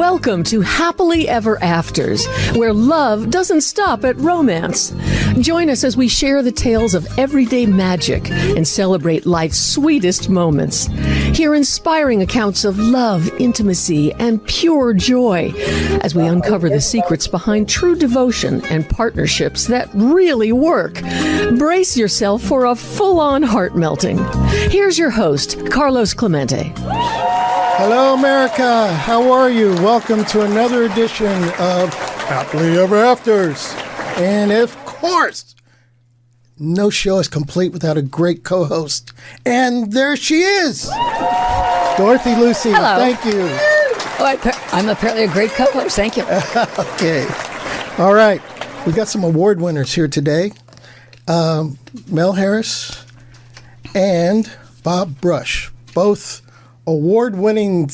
Welcome to Happily Ever Afters, where love doesn't stop at romance. Join us as we share the tales of everyday magic and celebrate life's sweetest moments. Hear inspiring accounts of love, intimacy, and pure joy as we uncover the secrets behind true devotion and partnerships that really work. Brace yourself for a full-on heart melting. Here's your host, Carlos Clemente. Hello, America. How are you? Welcome to another edition of Happily Ever Afters. And of course, no show is complete without a great co-host. And there she is, Dorothy Lucy. Hello. Thank you. Oh, I'm apparently a great co-host. Thank you. Okay. All right. We got some award winners here today. Mel Harris and Bob Brush, both award-winning,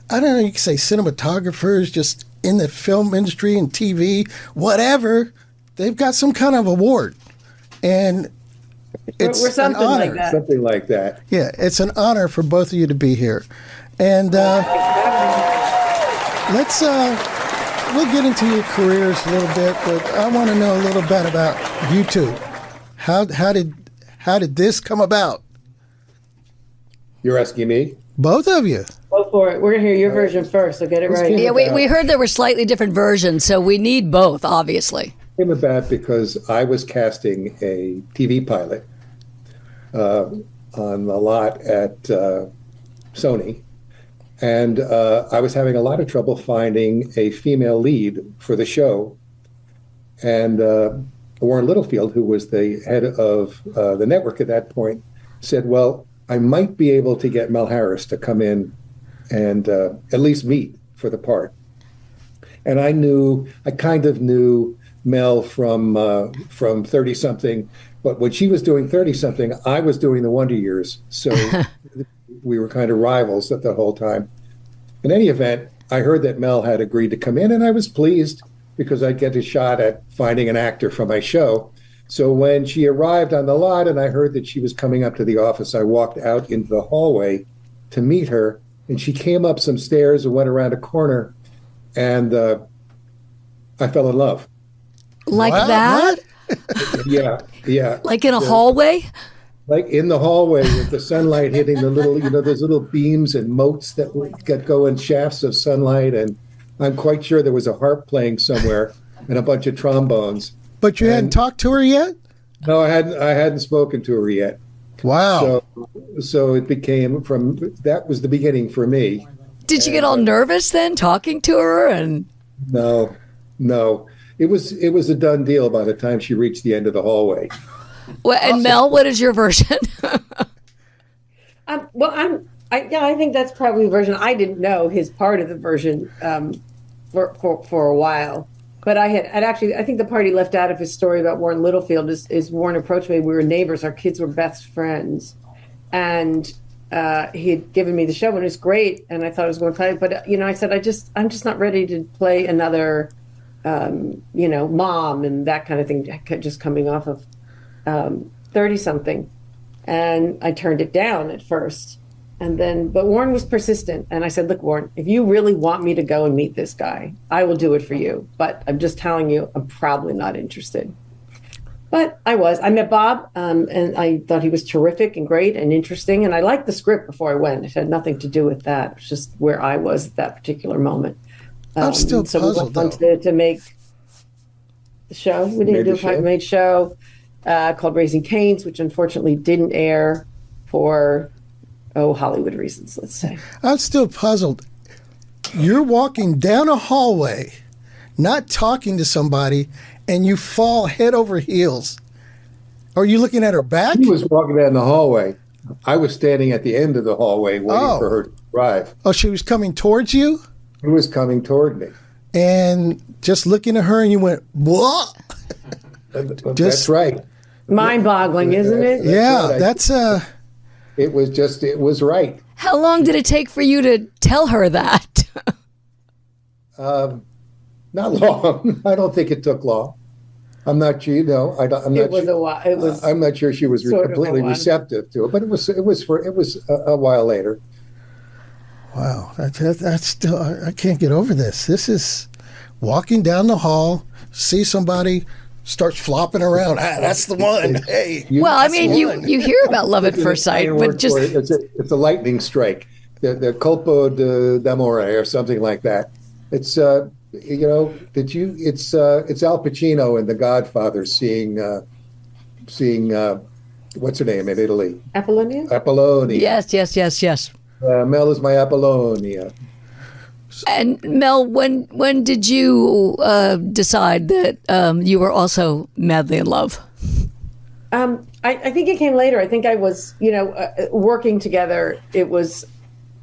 I don't know, you could say cinematographers, just in the film industry and TV, whatever. They've got some kind of award. And it's we're something an honor. like that. Something like that. Yeah, it's an honor for both of you to be here. And we'll get into your careers a little bit, but I want to know a little bit about you two. How did this come about? You're asking me? Both of you. Go for it. We're going to hear your version first, so get it right. Yeah, we heard there were slightly different versions, so we need both, obviously. It came about because I was casting a TV pilot on the lot at Sony, and I was having a lot of trouble finding a female lead for the show. And Warren Littlefield, who was the head of the network at that point, said, well, I might be able to get Mel Harris to come in and at least meet for the part. And I kind of knew Mel from 30-something, but when she was doing 30-something, I was doing the Wonder Years. So we were kind of rivals at the whole time. In any event, I heard that Mel had agreed to come in, and I was pleased because I'd get a shot at finding an actor for my show. So when she arrived on the lot and I heard that she was coming up to the office, I walked out into the hallway to meet her, and she came up some stairs and went around a corner, and I fell in love. Like What? that? Yeah. Like in a hallway? Like in the hallway with the sunlight hitting the little, those little beams and motes that would get going, shafts of sunlight. And I'm quite sure there was a harp playing somewhere and a bunch of trombones. But you hadn't talked to her yet? No, I hadn't spoken to her yet. Wow. So it became that was the beginning for me. Did you get all nervous then, talking to her? And No. It was a done deal by the time she reached the end of the hallway. Mel, what is your version? I think that's probably the version. I didn't know his part of the version for a while. But I think the part he left out of his story about Warren Littlefield is Warren approached me. We were neighbors. Our kids were best friends. And he had given me the show, and it was great. And I thought I was going to play it. But, I said, I'm just not ready to play another, mom and that kind of thing, just coming off of 30-something. And I turned it down at first. But Warren was persistent. And I said, look, Warren, if you really want me to go and meet this guy, I will do it for you. But I'm just telling you, I'm probably not interested. But I met Bob, and I thought he was terrific and great and interesting. And I liked the script before I went. It had nothing to do with that. It was just where I was at that particular moment. I'm still puzzled, we went on to make the show. We didn't do a five-made show called Raising Cane's, which unfortunately didn't air for Hollywood reasons, let's say. I'm still puzzled. You're walking down a hallway, not talking to somebody, and you fall head over heels. Are you looking at her back? She was walking down the hallway. I was standing at the end of the hallway waiting for her to arrive. Oh, she was coming towards you? She was coming toward me. And just looking at her, and you went, what? That's right. Mind-boggling, isn't it? Yeah, that's It was right. how long did it take for you to tell her that? Not long. I don't think it took long. I'm not sure. I'm not. It was a while. It was. I'm not sure she was sort of completely a while. receptive to it, but it was a while later. Wow, that's still, I can't get over this. This is walking down the hall, see somebody, starts flopping around. That's the one. Hey. Well, I mean, you hear about love at first sight, but just it's a lightning strike, the colpo d'amore or something like that. It's it's Al Pacino in The Godfather seeing what's her name in Italy? Apollonia. Yes. Mel is my Apollonia. And Mel, when did you decide that you were also madly in love? I think it came later. I think I was, working together. It was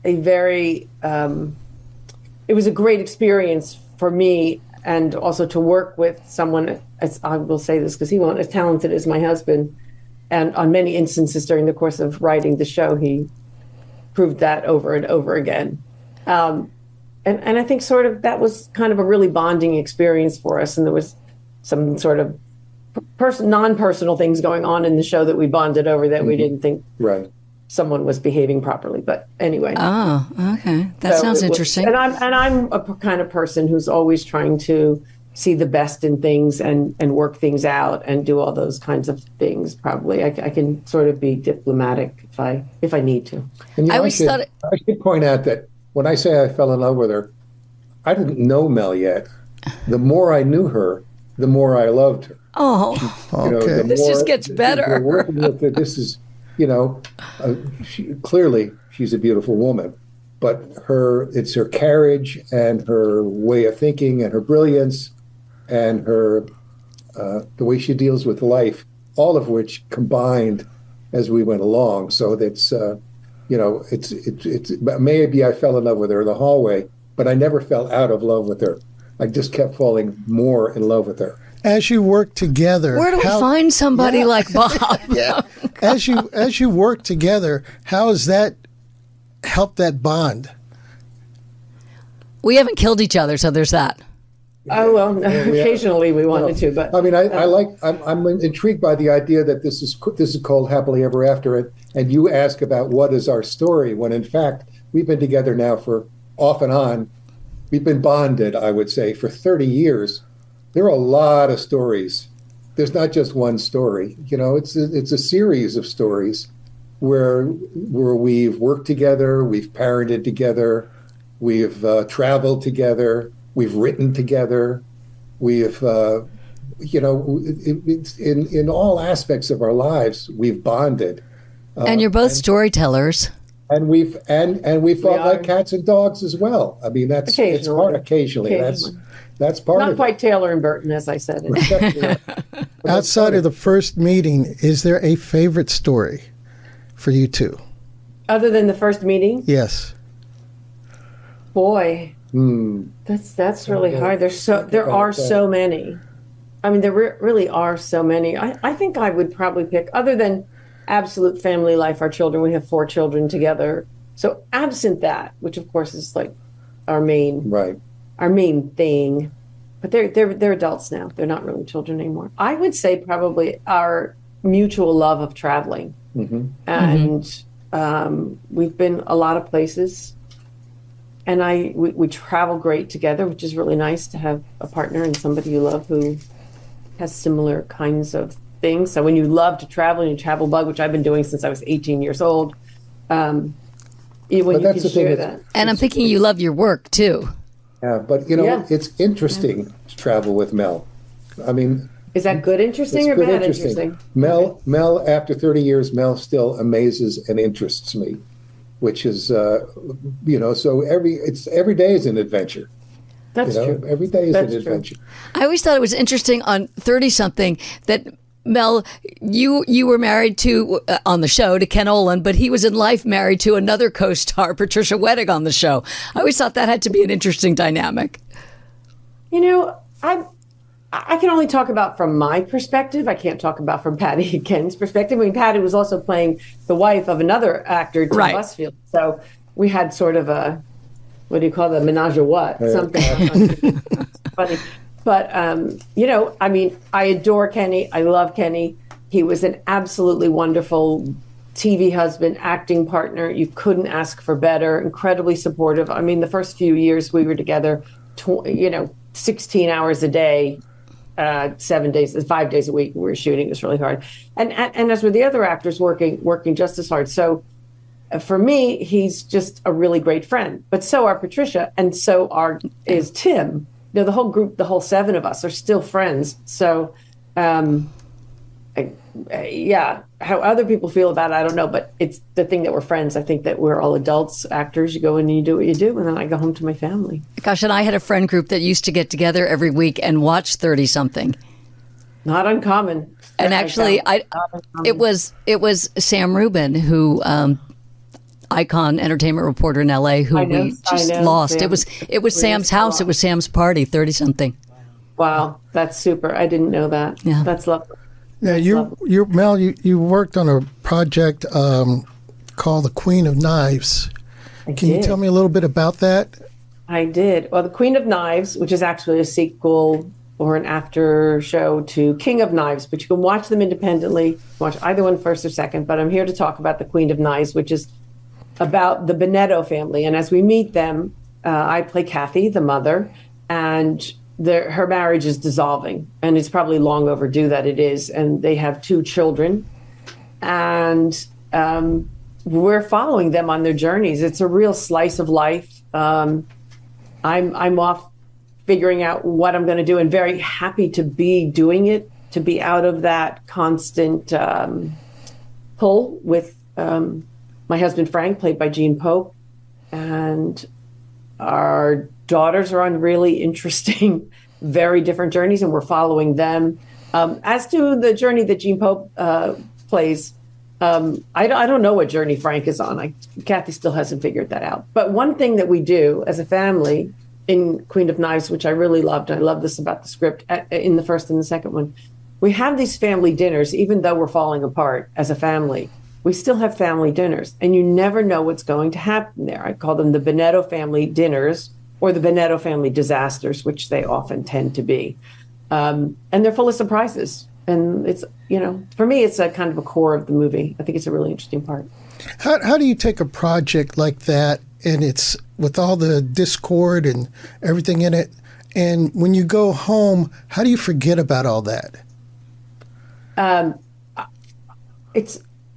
a very, it was a great experience for me, and also to work with someone, as I will say this because he won't, as talented as my husband. And on many instances during the course of writing the show, he proved that over and over again. And I think sort of that was kind of a really bonding experience for us. And there was some sort of non-personal things going on in the show that we bonded over that we didn't think someone was behaving properly. But anyway. Oh, okay. That sounds interesting. And I'm a kind of person who's always trying to see the best in things and work things out and do all those kinds of things. Probably I can sort of be diplomatic if I need to. And I should point out that when I say I fell in love with her, I didn't know Mel yet. The more I knew her, the more I loved her. Oh, okay. This just gets better. Working with her, this is, clearly she's a beautiful woman, but it's her carriage and her way of thinking and her brilliance and her the way she deals with life, all of which combined as we went along. So that's it's maybe I fell in love with her in the hallway, but I never fell out of love with her. I just kept falling more in love with her. As you work together, where do we find somebody like Bob? Yeah. As you work together, how has that helped that bond? We haven't killed each other, so there's that. Oh well, occasionally we wanted to, but I mean, I'm intrigued by the idea that this is called Happily Ever After, and you ask about what is our story, when in fact we've been together now for off and on. We've been bonded, I would say, for 30 years. There are a lot of stories. There's not just one story. It's a series of stories where we've worked together, we've parented together, we've traveled together, we've written together, we've in all aspects of our lives we've bonded. And you're both storytellers. And we fought like cats and dogs as well. I mean, it's part occasionally. That's part of it. Not quite Taylor and Burton, as I said. Outside of the first meeting, is there a favorite story for you two? Other than the first meeting? Yes. Boy, that's really hard. There are so many. I mean, there really are so many. I think I would probably pick, other than absolute family life, our children. We have 4 children together. So absent that, which of course is like our main thing. But they're adults now. They're not really children anymore. I would say probably our mutual love of traveling. Mm-hmm. And we've been a lot of places. And we travel great together, which is really nice to have a partner and somebody you love who has similar kinds of things. So when you love to travel and you travel bug, which I've been doing since I was 18 years old, when you can share that. And I'm thinking you love your work too. Yeah, but it's interesting to travel with Mel. I mean, is that good interesting or bad interesting? Mel, after 30 years, Mel still amazes and interests me, which is, so every day is an adventure. That's true. Every day is an adventure. I always thought it was interesting on 30-something that Mel, you were married to, on the show, to Ken Olin, but he was in life married to another co-star, Patricia Wettig, on the show. I always thought that had to be an interesting dynamic. I can only talk about from my perspective. I can't talk about from Patty and Ken's perspective. I mean, Patty was also playing the wife of another actor, Tim Busfield. So we had sort of a, what do you call that, menage a what? Something funny. But, I mean, I adore Kenny. I love Kenny. He was an absolutely wonderful TV husband, acting partner. You couldn't ask for better. Incredibly supportive. I mean, the first few years we were together, 16 hours a day, 7 days, 5 days a week. We were shooting. It was really hard. And as were the other actors, working just as hard. So for me, he's just a really great friend. But so are Patricia, and so is Tim. The whole group, the whole 7 of us, are still friends. So, how other people feel about it, I don't know. But it's the thing that we're friends. I think that we're all adults, actors. You go in and you do what you do, and then I go home to my family. Gosh, and I had a friend group that used to get together every week and watch 30-something. Not uncommon. And actually, it was Sam Rubin, who icon entertainment reporter in LA, who we just lost. Sam. It was Sam's house. It was Sam's party, 30-something. Wow, that's super. I didn't know that. Yeah, that's lovely. Yeah, Mel, you worked on a project called The Queen of Knives. Can you tell me a little bit about that? I did. Well, The Queen of Knives, which is actually a sequel or an after show to King of Knives, but you can watch them independently. Watch either one first or second. But I'm here to talk about The Queen of Knives, which is about the Bonetto family. And as we meet them, I play Kathy, the mother, and her marriage is dissolving, and it's probably long overdue that it is. And they have 2 children, and we're following them on their journeys. It's a real slice of life. I'm off figuring out what I'm going to do, and very happy to be doing it, to be out of that constant pull with my husband Frank, played by Gene Pope, and our daughters are on really interesting, very different journeys, and we're following them. As to the journey that Gene Pope plays, I don't know what journey Frank is on. Kathy still hasn't figured that out. But one thing that we do as a family in Queen of Knives, which I really loved, I love this about the script in the first and the second one, we have these family dinners, even though we're falling apart as a family. We still have family dinners, and you never know what's going to happen there. I call them the Bonetto family dinners, or the Bonetto family disasters, which they often tend to be. And they're full of surprises. And it's, for me, it's a kind of a core of the movie. I think it's a really interesting part. How do you take a project like that, and it's with all the discord and everything in it, and when you go home, how do you forget about all that?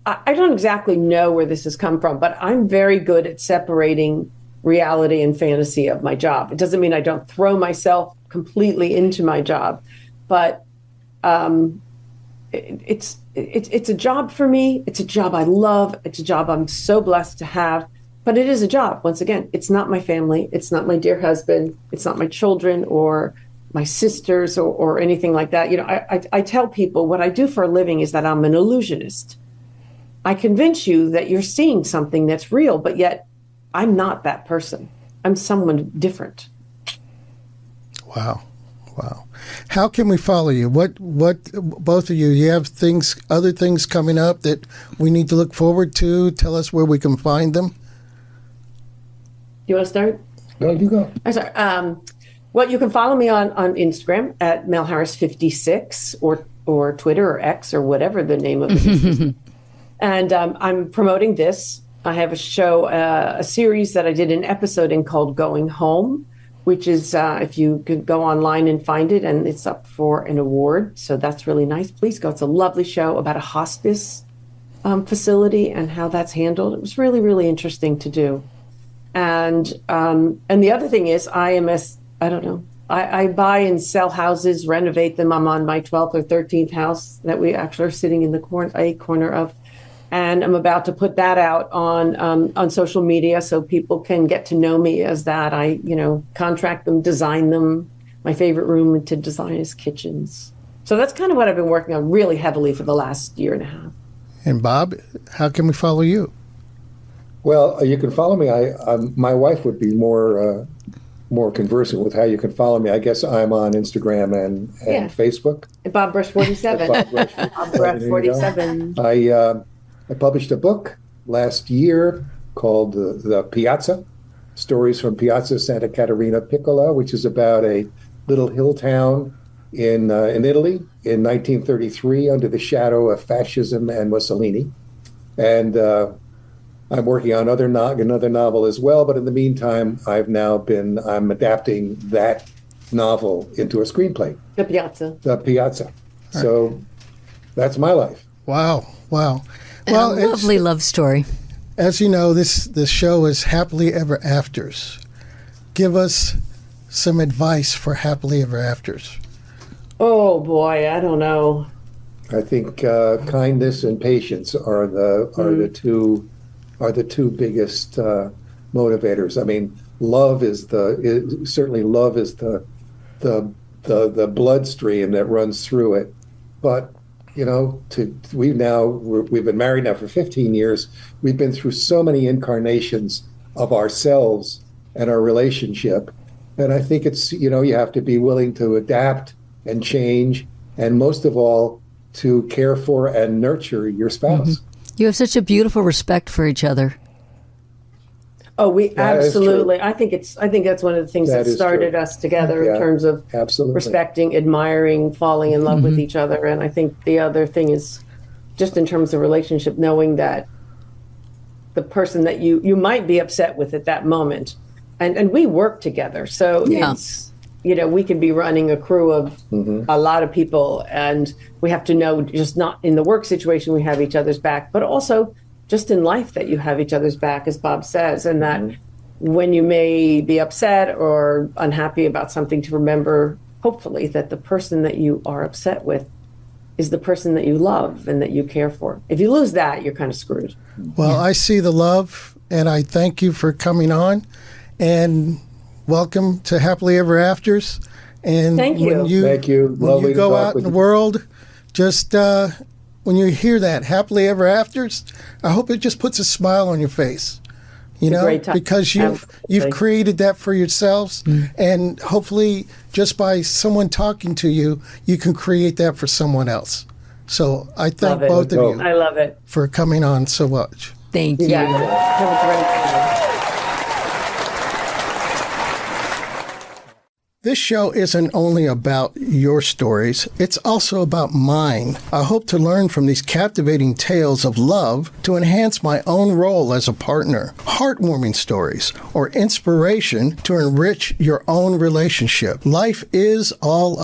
I don't exactly know where this has come from, but I'm very good at separating reality and fantasy of my job. It doesn't mean I don't throw myself completely into my job, but it's a job for me. It's a job I love. It's a job I'm so blessed to have, but it is a job. Once again, it's not my family. It's not my dear husband. It's not my children or my sisters or anything like that. I tell people what I do for a living is that I'm an illusionist. I convince you that you're seeing something that's real, but yet I'm not that person. I'm someone different. Wow. How can we follow you? What both of you have other things coming up that we need to look forward to? Tell us where we can find them. You want to start? No, you go. I'm sorry. Well, you can follow me on Instagram at Mel Harris 56 or Twitter or X or whatever the name of it is. And I'm promoting this. I have a show, a series that I did an episode in called Going Home, which is, if you could go online and find it, and it's up for an award. So that's really nice. Please go. It's a lovely show about a hospice facility and how that's handled. It was really, really interesting to do. And the other thing is I buy and sell houses, renovate them. I'm on my 12th or 13th house that we actually are sitting in a corner of. And I'm about to put that out on social media so people can get to know me as that. I, contract them, design them. My favorite room to design is kitchens. So that's kind of what I've been working on really heavily for the last year and a half. And Bob, how can we follow you? Well, you can follow me. My wife would be more conversant with how you can follow me. I guess I'm on Instagram and Facebook. Bob Brush 47. Bob Brush 47. I published a book last year called The Piazza, Stories from Piazza Santa Caterina Piccola, which is about a little hill town in Italy in 1933 under the shadow of fascism and Mussolini. And I'm working on another novel as well. But in the meantime, I'm adapting that novel into a screenplay, The Piazza. The Piazza. So that's my life. Wow. Wow. And Well, a lovely love story. as you know, this show is Happily Ever Afters. Give us some advice for Happily Ever Afters. Oh boy, I don't know. I think kindness and patience are the two biggest motivators. I mean, love is the bloodstream that runs through it. But you know, we've been married now for 15 years. We've been through so many incarnations of ourselves and our relationship, and I think it's, you know, you have to be willing to adapt and change, and most of all, to care for and nurture your spouse. You have such a beautiful respect for each other. Oh, we That is true. absolutely. I think that's one of the things That that is started true. us together Yeah, in terms of absolutely. respecting, admiring, falling in love with each other. And I think the other thing is just in terms of relationship, knowing that the person that you might be upset with at that moment, and we work together, so Yeah. it's, you know, we could be running a crew of a lot of people, and we have to know, just not in the work situation we have each other's back, but also just in life that you have each other's back, as Bob says, and that when you may be upset or unhappy about something, to remember, hopefully, that the person that you are upset with is the person that you love and that you care for. If you lose that, you're kind of screwed. Well, I see the love, and I thank you for coming on, and welcome to Happily Ever Afters. And Thank you. Thank you. When Lovely you to go talk out in with the you. world, just when you hear that Happily Ever Afters, I hope it just puts a smile on your face. You know, great time. because you've Absolutely. created that for yourselves, and hopefully, just by someone talking to you, you can create that for someone else. So I thank Love it. both of you I love it. for coming on so much. Thank you. Yeah. Have a great time. This show isn't only about your stories, it's also about mine. I hope to learn from these captivating tales of love to enhance my own role as a partner, heartwarming stories, or inspiration to enrich your own relationship. Life is all